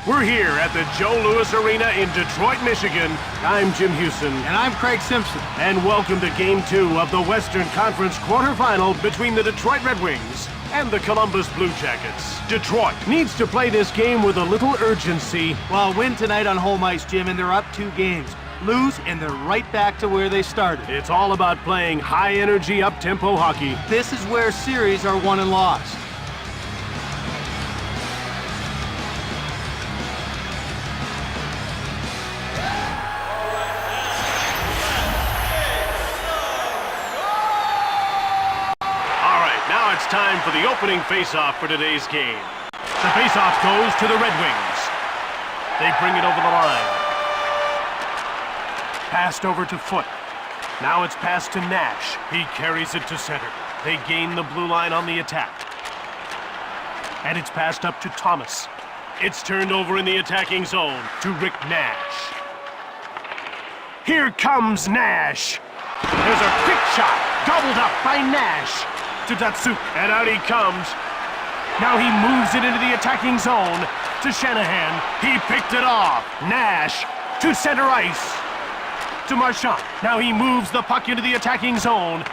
We're here at the Joe Louis Arena in Detroit, Michigan. I'm Jim Houston. And I'm Craig Simpson. And welcome to Game 2 of the Western Conference quarterfinal between the Detroit Red Wings and the Columbus Blue Jackets. Detroit needs to play this game with a little urgency. Well, win tonight on home ice, Jim, and they're up 2 games. Lose, and they're right back to where they started. It's all about playing high-energy, up-tempo hockey. This is where series are won and lost. It's time for the opening face-off for today's game. The face-off goes to the Red Wings. They bring it over the line. Passed over to Foot. Now it's passed to Nash. He carries it to center. They gain the blue line on the attack. And it's passed up to Thomas. It's turned over in the attacking zone to Rick Nash. Here comes Nash. There's a quick shot, gobbled up by Nash. To Datsuk, and out he comes. Now he moves it into the attacking zone to Shanahan. He picked it off. Nash to center ice to Marchand. Now he moves the puck into the attacking zone.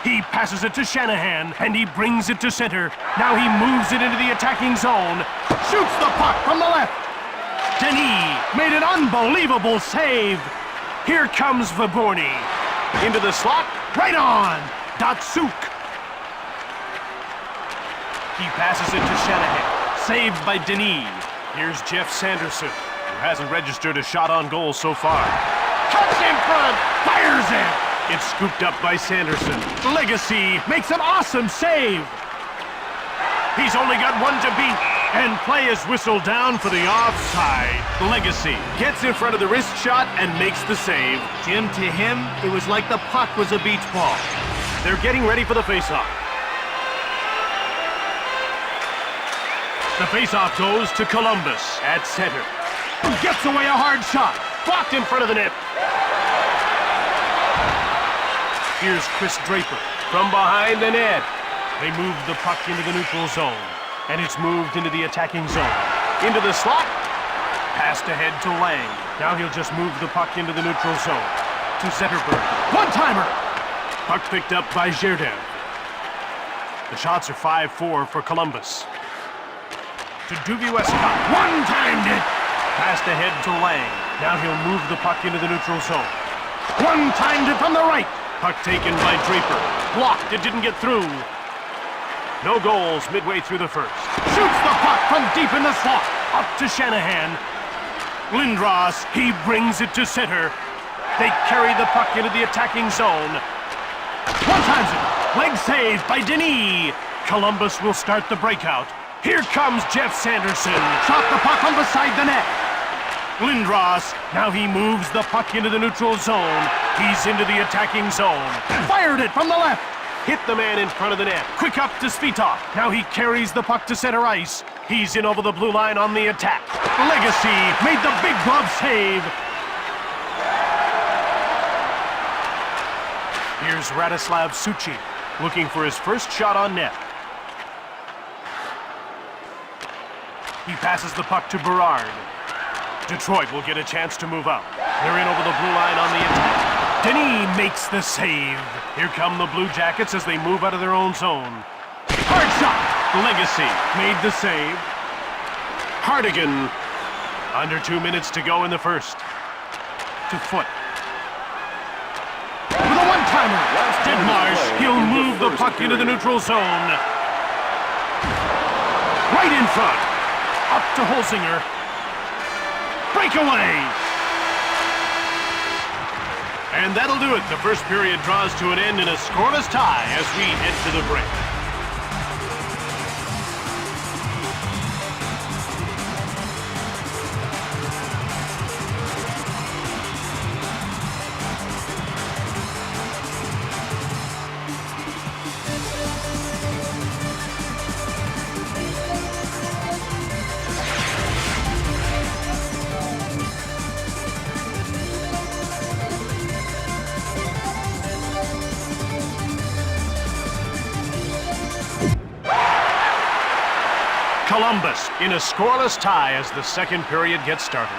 He passes it to Shanahan, and he brings it to center. Now he moves it into the attacking zone. Shoots the puck from the left. Denis made an unbelievable save. Here comes Viborny. Into the slot, right on. Datsuk. He passes it to Shanahan. Saved by Denis. Here's Jeff Sanderson, who hasn't registered a shot on goal so far. Cuts in front. Fires it. It's scooped up by Sanderson. Legacy makes an awesome save. He's only got one to beat. And play is whistled down for the offside. Legacy gets in front of the wrist shot and makes the save. Jim, to him, it was like the puck was a beach ball. They're getting ready for the faceoff. The faceoff goes to Columbus at center. Gets away a hard shot. Blocked in front of the net. Here's Chris Draper from behind the net. They move the puck into the neutral zone. And it's moved into the attacking zone. Into the slot. Passed ahead to Lang. Now he'll just move the puck into the neutral zone. To Zetterberg. One-timer. Puck picked up by Gerdev. The shots are 5-4 for Columbus. To Duvie Westcott. One-timed it. Passed ahead to Lang. Now he'll move the puck into the neutral zone. One-timed it from the right. Puck taken by Draper. Blocked. It didn't get through. No goals midway through the first. Shoots the puck from deep in the slot. Up to Shanahan. Lindros, he brings it to center. They carry the puck into the attacking zone. One-times it. Leg saved by Denis. Columbus will start the breakout. Here comes Jeff Sanderson. Shot the puck from beside the net. Lindros, now he moves the puck into the neutral zone. He's into the attacking zone. Fired it from the left. Hit the man in front of the net. Quick up to Svitov. Now he carries the puck to center ice. He's in over the blue line on the attack. Legacy made the big glove save. Here's Radislav Suchi looking for his first shot on net. He passes the puck to Berard. Detroit will get a chance to move out. They're in over the blue line on the attack. Denis makes the save. Here come the Blue Jackets as they move out of their own zone. Hard shot. Legacy made the save. Hardigan. Under 2 minutes to go in the first. To Foot. With a one-timer. Deadmarsh. He'll move the puck into the neutral zone. Right in front. Up to Holzinger. Breakaway. And that'll do it. The first period draws to an end in a scoreless tie as we head to the break. Columbus in a scoreless tie as the second period gets started.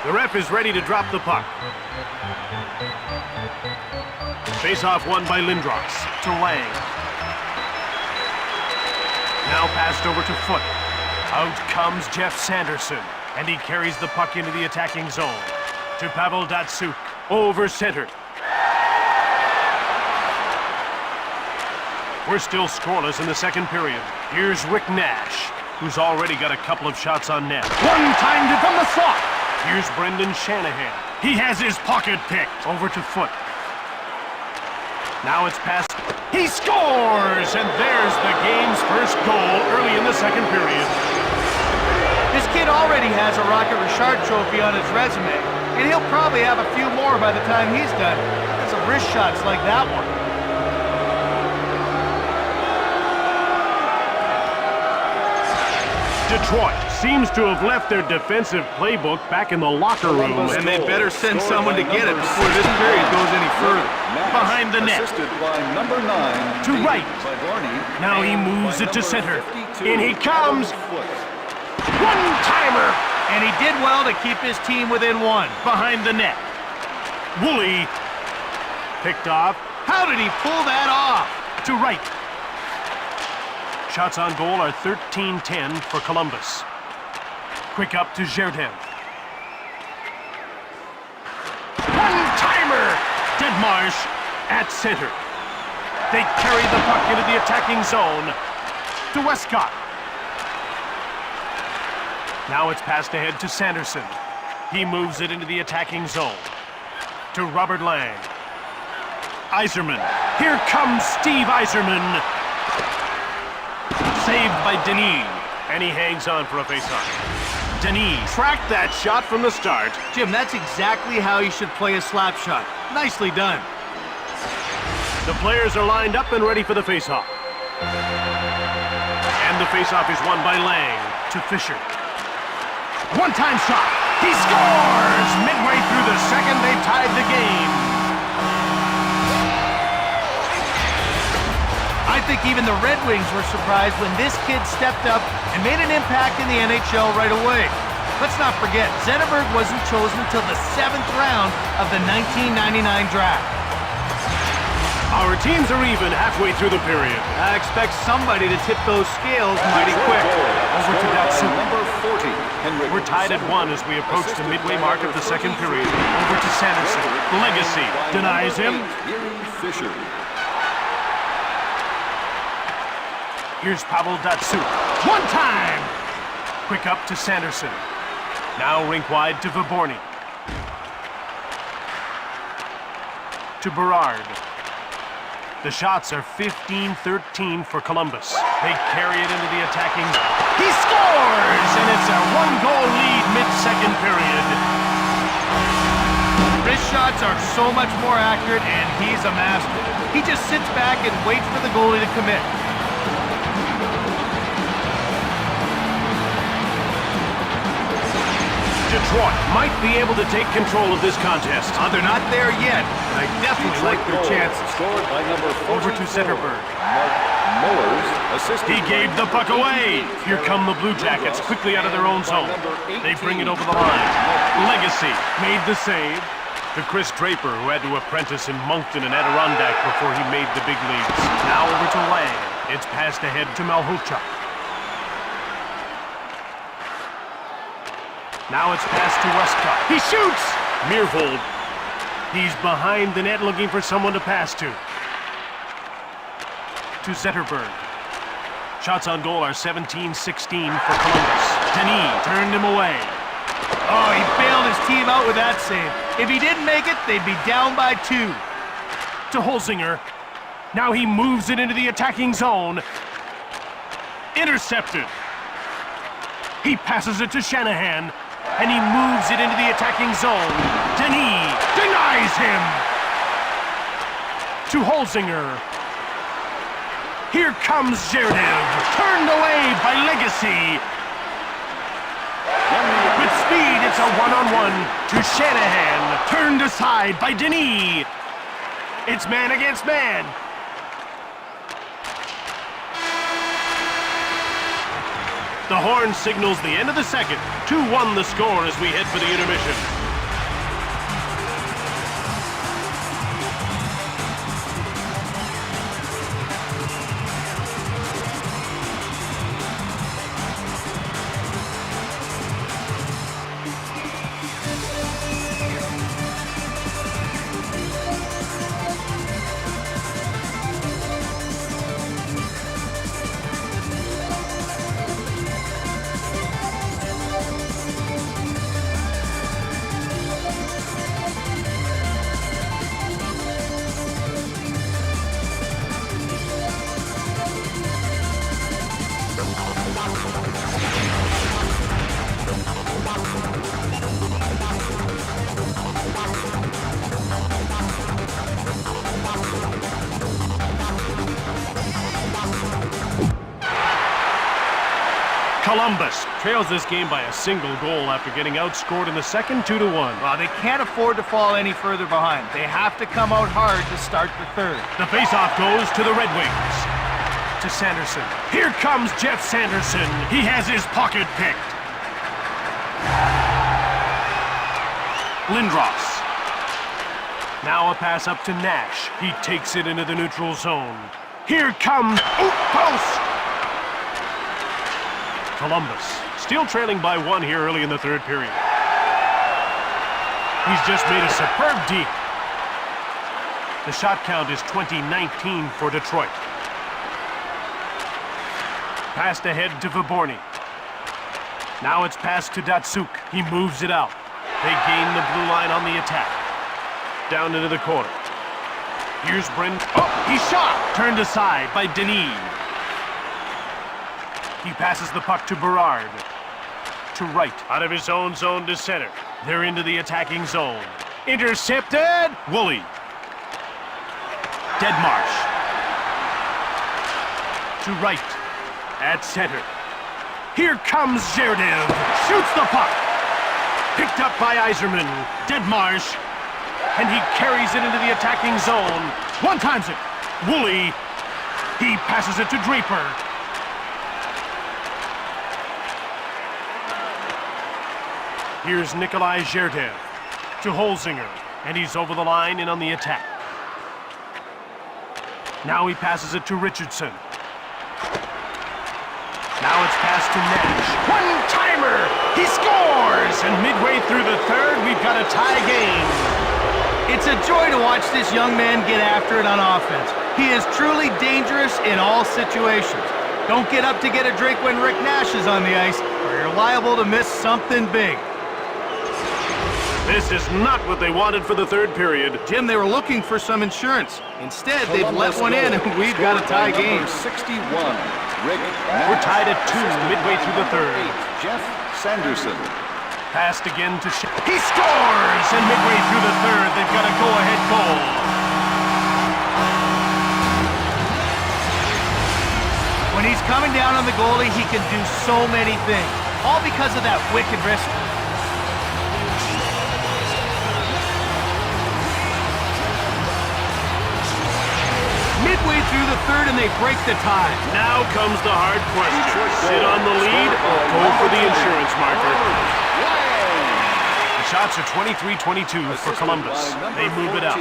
The ref is ready to drop the puck. Face-off won by Lindros to Lang. Now passed over to Foot. Out comes Jeff Sanderson, and he carries the puck into the attacking zone. To Pavel Datsyuk, over center. We're still scoreless in the second period. Here's Rick Nash, who's already got a couple of shots on net. One time from the slot. Here's Brendan Shanahan. He has his pocket picked. Over to Foot. Now it's passed. He scores! And there's the game's first goal early in the second period. This kid already has a Rocket Richard trophy on his resume, and he'll probably have a few more by the time he's done. Some wrist shots like that one. Detroit seems to have left their defensive playbook back in the locker room. And they better send someone to get it before this period goes any further. Behind the net. Number 9, to right. Now he moves it to center. In he comes. One-timer. And he did well to keep his team within one. Behind the net. Woolley. Picked off. How did he pull that off? To right. Shots on goal are 13-10 for Columbus. Quick up to Jerdin. One-timer! Deadmarsh at center. They carry the puck into the attacking zone. To Westcott. Now it's passed ahead to Sanderson. He moves it into the attacking zone. To Robert Lang. Yzerman. Here comes Steve Yzerman. Saved by Denis, and he hangs on for a faceoff. Denis tracked that shot from the start. Jim, that's exactly how you should play a slap shot. Nicely done. The players are lined up and ready for the faceoff. And the faceoff is won by Lang to Fisher. One-time shot. He scores! Midway through the second, they tied the game. I think even the Red Wings were surprised when this kid stepped up and made an impact in the NHL right away. Let's not forget, Zetterberg wasn't chosen until the 7th round of the 1999 draft. Our teams are even halfway through the period. I expect somebody to tip those scales mighty quick. Over to Datsyuk. Number 40, Henrik. We're tied at 1 as we approach the midway mark of the second period. Over to Sanderson. Legacy denies him. Fisher. Here's Pavel Datsyuk. One time! Quick up to Sanderson. Now rink wide to Viborny. To Berard. The shots are 15-13 for Columbus. They carry it into the attacking. He scores! And it's a one-goal lead mid-second period. Wrist shots are so much more accurate, and he's a master. He just sits back and waits for the goalie to commit. Detroit might be able to take control of this contest. They're not there yet, but I definitely like their chances. Scored by number 44, Over to Zetterberg. Mullers, assisted. He gave the puck away. Here come the Blue Jackets quickly out of their own zone. They bring it over the line. Legacy made the save. To Chris Draper, who had to apprentice in Moncton and Adirondack before he made the big leagues. Now over to Lang. It's passed ahead to Malhochuk. Now it's passed to Westcott. He shoots! Meervold. He's behind the net looking for someone to pass to. To Zetterberg. Shots on goal are 17-16 for Columbus. Denis turned him away. Oh, he bailed his team out with that save. If he didn't make it, they'd be down by 2. To Holzinger. Now he moves it into the attacking zone. Intercepted. He passes it to Shanahan. And he moves it into the attacking zone. Denis denies him. To Holzinger. Here comes Zherdev. Turned away by Legacy. With speed, it's a one-on-one to Shanahan. Turned aside by Denis. It's man against man. The horn signals the end of the second. 2-1 the score as we head for the intermission. Columbus trails this game by a single goal after getting outscored in the second 2-1. Well, they can't afford to fall any further behind. They have to come out hard to start the third. The faceoff goes to the Red Wings. To Sanderson. Here comes Jeff Sanderson. He has his pocket picked. Lindros. Now a pass up to Nash. He takes it into the neutral zone. Here comes post. Columbus still trailing by 1 here early in the third period. He's just made a superb deke. The shot count is 20-19 for Detroit. Passed ahead to Viborny. Now it's passed to Datsuk. He moves it out. They gain the blue line on the attack. Down into the corner. Here's Brent. Oh, he shot! Turned aside by Denis. He passes the puck to Berard. To right. Out of his own zone to center. They're into the attacking zone. Intercepted! Woolley. Deadmarsh. To right. At center. Here comes Zherdev. Shoots the puck. Picked up by Yzerman. Deadmarsh. And he carries it into the attacking zone. One-times it. Woolley. He passes it to Draper. Here's Nikolai Zherdev to Holzinger, and he's over the line and on the attack. Now he passes it to Richardson. Now it's passed to Nash. One-timer! He scores! And midway through the third, we've got a tie game. It's a joy to watch this young man get after it on offense. He is truly dangerous in all situations. Don't get up to get a drink when Rick Nash is on the ice, or you're liable to miss something big. This is not what they wanted for the third period. Jim, they were looking for some insurance. Instead, they've let one in, and we've got a tie game. 61. Rick We're tied at 2 midway through the third. Jeff Sanderson. Passed again to He scores! And midway through the third, they've got a go-ahead goal. When he's coming down on the goalie, he can do so many things. All because of that wicked wrist. Midway through the third, and they break the tie. Now comes the hard question. Sit on the lead or go for the insurance marker. The shots are 23-22 for Columbus. They move it out.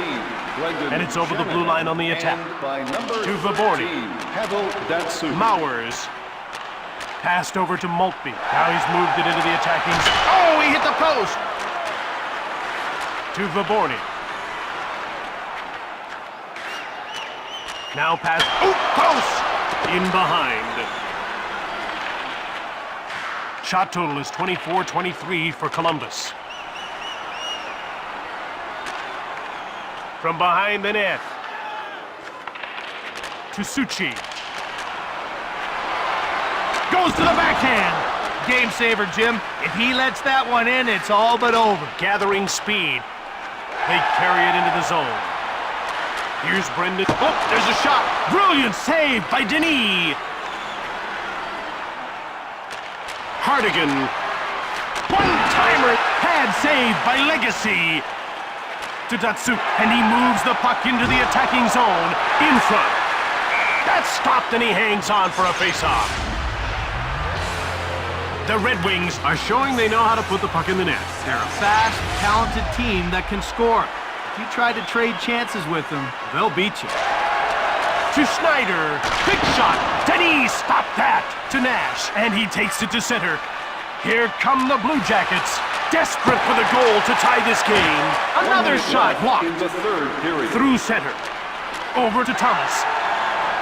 And it's over the blue line on the attack. To Viborny. Mowers. Passed over to Maltby. Now he's moved it into the attacking zone. Oh, he hit the post! To Viborny. Now pass. Post! In behind. Shot total is 24-23 for Columbus. From behind the net. To Suchi. Goes to the backhand. Game saver, Jim. If he lets that one in, it's all but over. Gathering speed. They carry it into the zone. Here's Brendan. Oh, there's a shot. Brilliant save by Denis. Hardigan. One-timer. Pad save by Legacy. To Datsuk. And he moves the puck into the attacking zone. In front. That's stopped and he hangs on for a face-off. The Red Wings are showing they know how to put the puck in the net. They're a fast, talented team that can score. If you try to trade chances with them, they'll beat you. To Schneider. Big shot. Denis, stop that. To Nash. And he takes it to center. Here come the Blue Jackets. Desperate for the goal to tie this game. Another shot blocked. In the third period. Through center. Over to Thomas.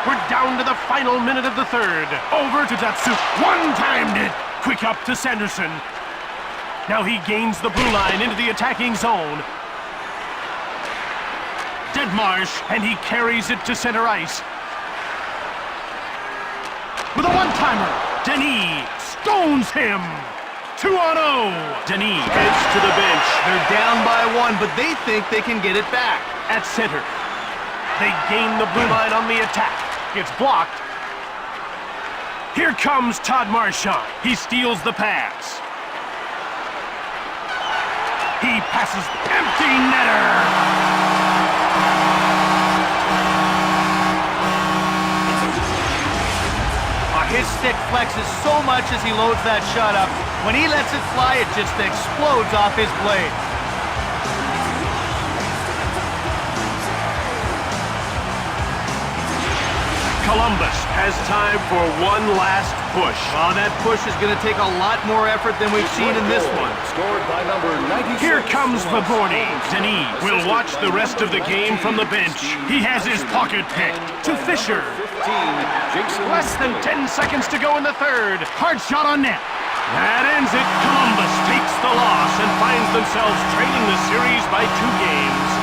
We're down to the final minute of the third. Over to Datsyuk. One-timed it. Quick up to Sanderson. Now he gains the blue line into the attacking zone. Deadmarsh, and he carries it to center ice. With a one-timer, Denis stones him. 2-on-0. Denis heads to the bench. They're down by one, but they think they can get it back. At center. They gain the blue line on the attack. It's blocked. Here comes Todd Marchand. He steals the pass. He passes empty netter. His stick flexes so much as he loads that shot up. When he lets it fly, it just explodes off his blade. Columbus has time for one last push. Well, that push is going to take a lot more effort than we've seen in this one. Scored by number 96. Here comes Vaborny. Denis will watch the rest of the game from the bench. He has his pocket picked. To Fisher. 15, Jason. Less than 10 seconds to go in the third. Hard shot on net. That ends it. Columbus takes the loss and finds themselves trailing the series by 2 games.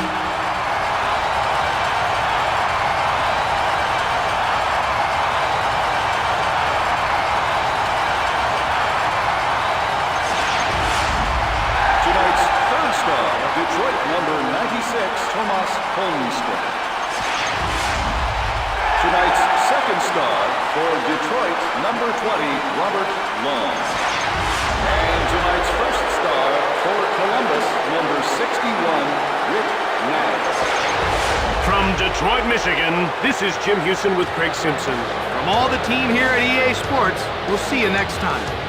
Tonight's third star, Detroit number 96, Tomas Holmstrom. Tonight's second star for Detroit, number 20, Robert Long. And tonight's first star for Columbus, number 61, Rick Nash. From Detroit, Michigan, this is Jim Houston with Craig Simpson. From all the team here at EA Sports, we'll see you next time.